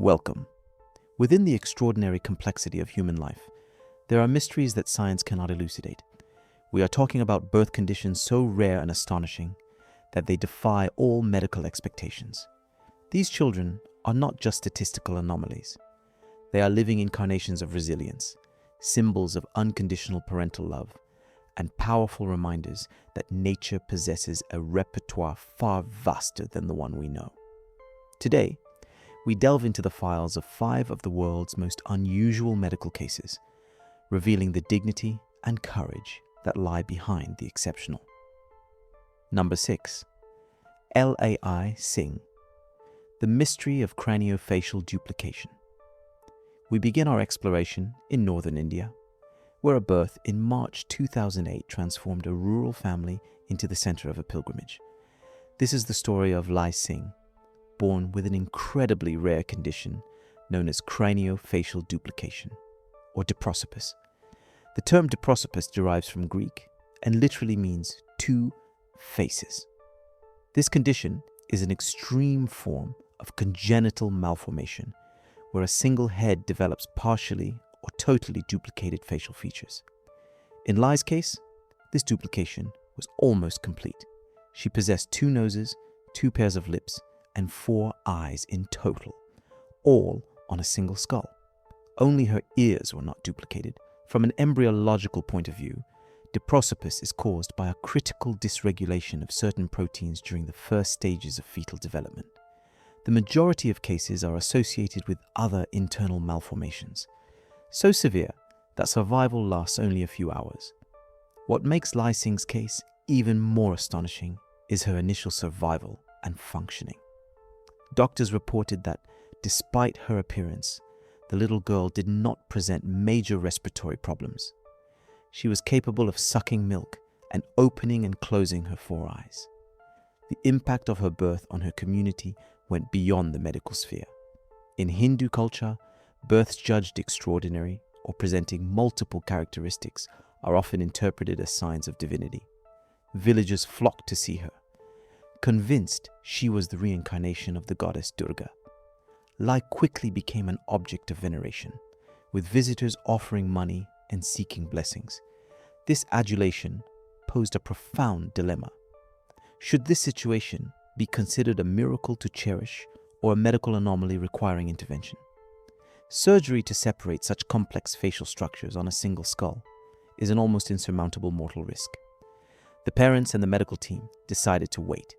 Welcome. Within the extraordinary complexity of human life, there are mysteries that science cannot elucidate. We are talking about birth conditions so rare and astonishing that they defy all medical expectations. These children are not just statistical anomalies. They are living incarnations of resilience, symbols of unconditional parental love, and powerful reminders that nature possesses a repertoire far vaster than the one we know. Today, we delve into the files of 5 of the world's most unusual medical cases, revealing the dignity and courage that lie behind the exceptional. Number 6. Lai Singh, the mystery of craniofacial duplication. We begin our exploration in northern India, where a birth in March 2008 transformed a rural family into the center of a pilgrimage. This is the story of Lai Singh, born with an incredibly rare condition known as craniofacial duplication, or diprosopis. The term diprosopis derives from Greek and literally means 2 faces. This condition is an extreme form of congenital malformation where a single head develops partially or totally duplicated facial features. In Lai's case, this duplication was almost complete. She possessed 2 noses, 2 pairs of lips, and 4 eyes in total, all on a single skull. Only her ears were not duplicated. From an embryological point of view, diprosopis is caused by a critical dysregulation of certain proteins during the first stages of fetal development. The majority of cases are associated with other internal malformations, so severe that survival lasts only a few hours. What makes Lai Singh's case even more astonishing is her initial survival and functioning. Doctors reported that, despite her appearance, the little girl did not present major respiratory problems. She was capable of sucking milk and opening and closing her 4 eyes. The impact of her birth on her community went beyond the medical sphere. In Hindu culture, births judged extraordinary or presenting multiple characteristics are often interpreted as signs of divinity. Villagers flocked to see her, convinced she was the reincarnation of the goddess Durga. Lai quickly became an object of veneration, with visitors offering money and seeking blessings. This adulation posed a profound dilemma. Should this situation be considered a miracle to cherish or a medical anomaly requiring intervention? Surgery to separate such complex facial structures on a single skull is an almost insurmountable mortal risk. The parents and the medical team decided to wait,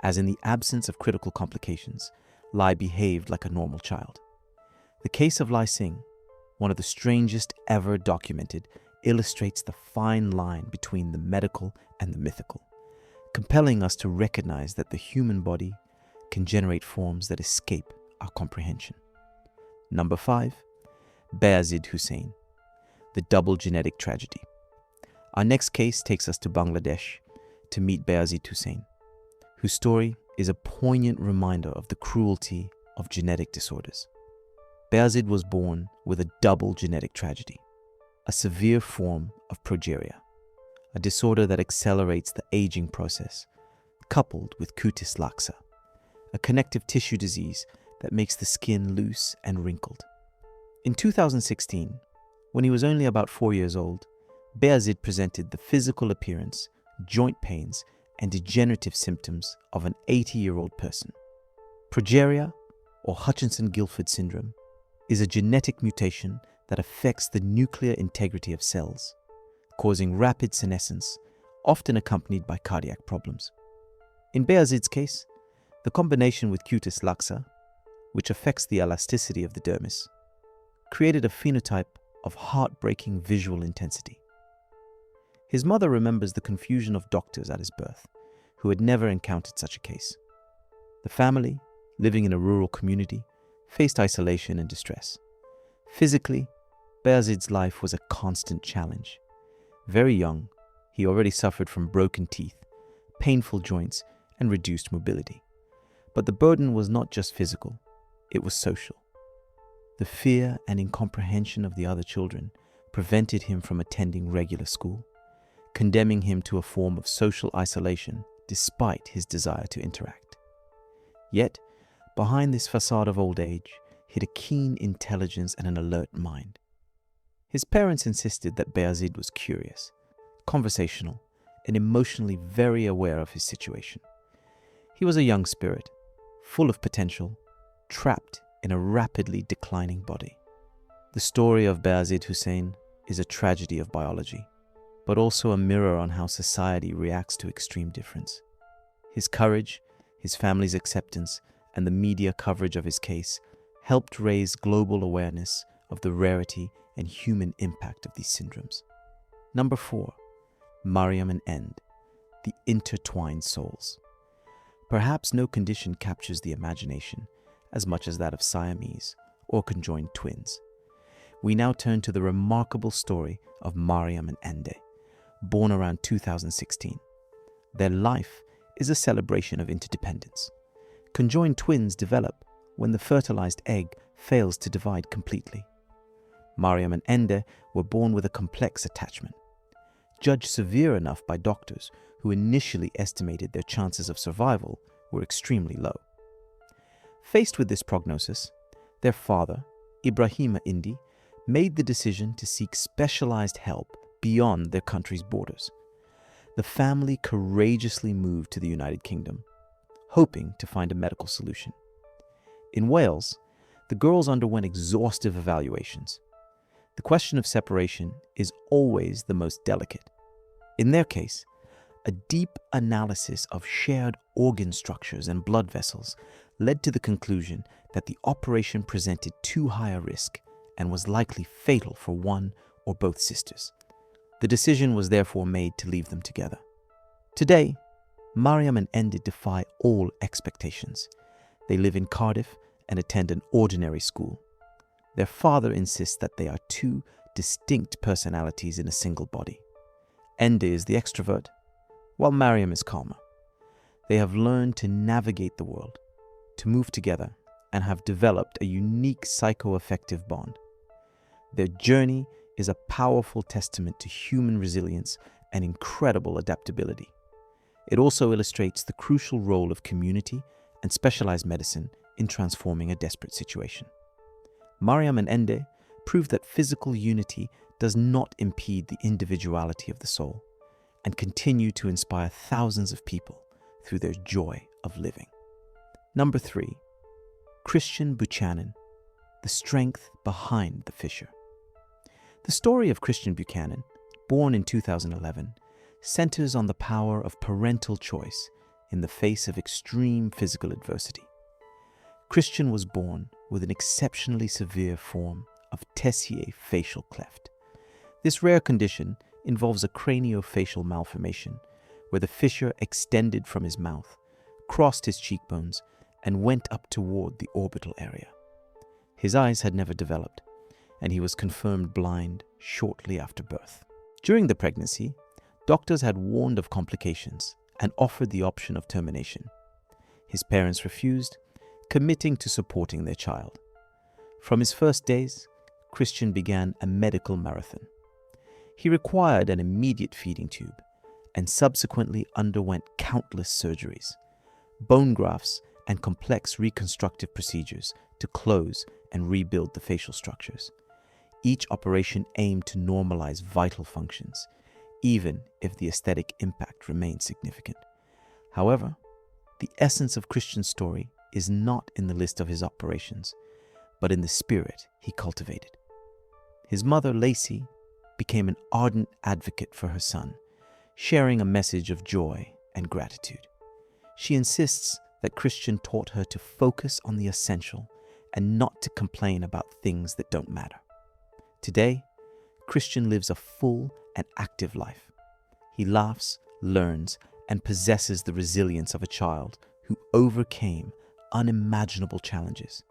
as in the absence of critical complications, Lai behaved like a normal child. The case of Lai Singh, one of the strangest ever documented, illustrates the fine line between the medical and the mythical, compelling us to recognize that the human body can generate forms that escape our comprehension. Number 5. Bayazid Hussain, the double genetic tragedy. Our next case takes us to Bangladesh to meet Bayazid Hussain, whose story is a poignant reminder of the cruelty of genetic disorders. Bayazid was born with a double genetic tragedy, a severe form of progeria, a disorder that accelerates the aging process, coupled with cutis laxa, a connective tissue disease that makes the skin loose and wrinkled. In 2016, when he was only about 4 years old, Bayazid presented the physical appearance, joint pains, and degenerative symptoms of an 80-year-old person. Progeria, or Hutchinson-Gilford syndrome, is a genetic mutation that affects the nuclear integrity of cells, causing rapid senescence, often accompanied by cardiac problems. In Bayazid's case, the combination with cutis laxa, which affects the elasticity of the dermis, created a phenotype of heartbreaking visual intensity. His mother remembers the confusion of doctors at his birth, who had never encountered such a case. The family, living in a rural community, faced isolation and distress. Physically, Bayazid's life was a constant challenge. Very young, he already suffered from broken teeth, painful joints, and reduced mobility. But the burden was not just physical, it was social. The fear and incomprehension of the other children prevented him from attending regular school, condemning him to a form of social isolation despite his desire to interact. Yet, behind this facade of old age, hid a keen intelligence and an alert mind. His parents insisted that Bayazid was curious, conversational, and emotionally very aware of his situation. He was a young spirit, full of potential, trapped in a rapidly declining body. The story of Bayazid Hussein is a tragedy of biology, but also a mirror on how society reacts to extreme difference. His courage, his family's acceptance, and the media coverage of his case helped raise global awareness of the rarity and human impact of these syndromes. Number 4, Mariam and End, the intertwined souls. Perhaps no condition captures the imagination as much as that of Siamese or conjoined twins. We now turn to the remarkable story of Mariam and Ende, born around 2016. Their life is a celebration of interdependence. Conjoined twins develop when the fertilized egg fails to divide completely. Mariam and Ende were born with a complex attachment, judged severe enough by doctors who initially estimated their chances of survival were extremely low. Faced with this prognosis, their father, Ibrahima Indi, made the decision to seek specialized help beyond their country's borders. The family courageously moved to the United Kingdom, hoping to find a medical solution. In Wales, the girls underwent exhaustive evaluations. The question of separation is always the most delicate. In their case, a deep analysis of shared organ structures and blood vessels led to the conclusion that the operation presented too high a risk and was likely fatal for one or both sisters. The decision was therefore made to leave them together. Today, Mariam and Ende defy all expectations. They live in Cardiff and attend an ordinary school. Their father insists that they are two distinct personalities in a single body. Ende is the extrovert, while Mariam is calmer. They have learned to navigate the world, to move together, and have developed a unique psychoaffective bond. Their journey is a powerful testament to human resilience and incredible adaptability. It also illustrates the crucial role of community and specialized medicine in transforming a desperate situation. Mariam and Ende prove that physical unity does not impede the individuality of the soul and continue to inspire thousands of people through their joy of living. Number 3, Christian Buchanan, the strength behind the fissure. The story of Christian Buchanan, born in 2011, centers on the power of parental choice in the face of extreme physical adversity. Christian was born with an exceptionally severe form of Tessier facial cleft. This rare condition involves a craniofacial malformation where the fissure extended from his mouth, crossed his cheekbones, and went up toward the orbital area. His eyes had never developed, and he was confirmed blind shortly after birth. During the pregnancy, doctors had warned of complications and offered the option of termination. His parents refused, committing to supporting their child. From his first days, Christian began a medical marathon. He required an immediate feeding tube and subsequently underwent countless surgeries, bone grafts, and complex reconstructive procedures to close and rebuild the facial structures. Each operation aimed to normalize vital functions, even if the aesthetic impact remained significant. However, the essence of Christian's story is not in the list of his operations, but in the spirit he cultivated. His mother, Lacey, became an ardent advocate for her son, sharing a message of joy and gratitude. She insists that Christian taught her to focus on the essential and not to complain about things that don't matter. Today, Christian lives a full and active life. He laughs, learns, and possesses the resilience of a child who overcame unimaginable challenges.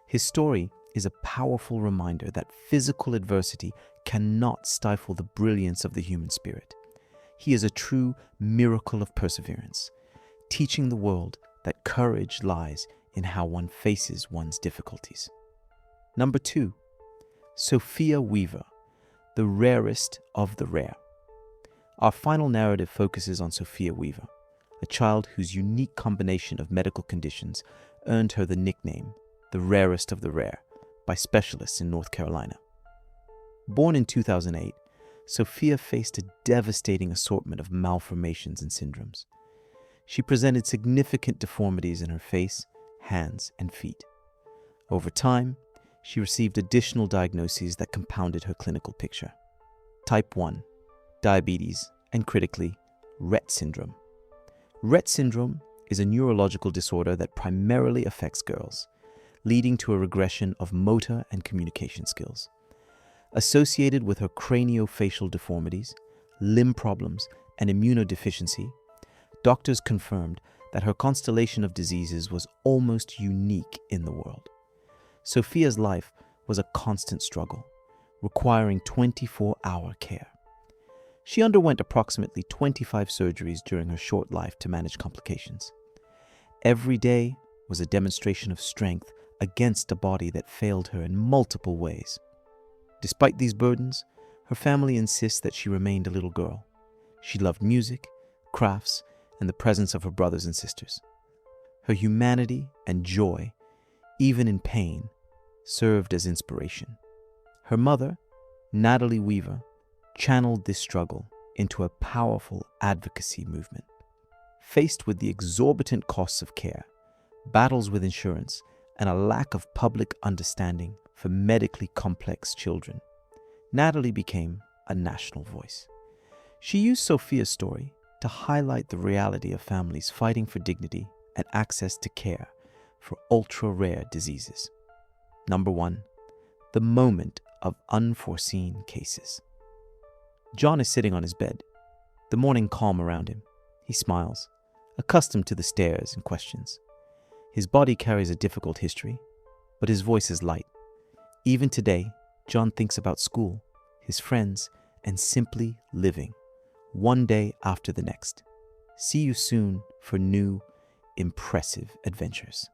His story is a powerful reminder that physical adversity cannot stifle the brilliance of the human spirit. He is a true miracle of perseverance, teaching the world that courage lies in how one faces one's difficulties. Number 2, Sophia Weaver, the rarest of the rare. Our final narrative focuses on Sophia Weaver, a child whose unique combination of medical conditions earned her the nickname the rarest of the rare, by specialists in North Carolina. Born in 2008, Sophia faced a devastating assortment of malformations and syndromes. She presented significant deformities in her face, hands, and feet. Over time, she received additional diagnoses that compounded her clinical picture: type 1, diabetes, and critically, Rett syndrome. Rett syndrome is a neurological disorder that primarily affects girls, leading to a regression of motor and communication skills. Associated with her craniofacial deformities, limb problems, and immunodeficiency, doctors confirmed that her constellation of diseases was almost unique in the world. Sophia's life was a constant struggle, requiring 24-hour care. She underwent approximately 25 surgeries during her short life to manage complications. Every day was a demonstration of strength against a body that failed her in multiple ways. Despite these burdens, her family insists that she remained a little girl. She loved music, crafts, and the presence of her brothers and sisters. Her humanity and joy, even in pain, served as inspiration. Her mother, Natalie Weaver, channeled this struggle into a powerful advocacy movement. Faced with the exorbitant costs of care, battles with insurance, and a lack of public understanding for medically complex children, Natalie became a national voice. She used Sophia's story to highlight the reality of families fighting for dignity and access to care for ultra-rare diseases. Number 1, the moment of unforeseen cases. John is sitting on his bed, the morning calm around him. He smiles, accustomed to the stares and questions. His body carries a difficult history, but his voice is light. Even today, John thinks about school, his friends, and simply living, one day after the next. See you soon for new, impressive adventures.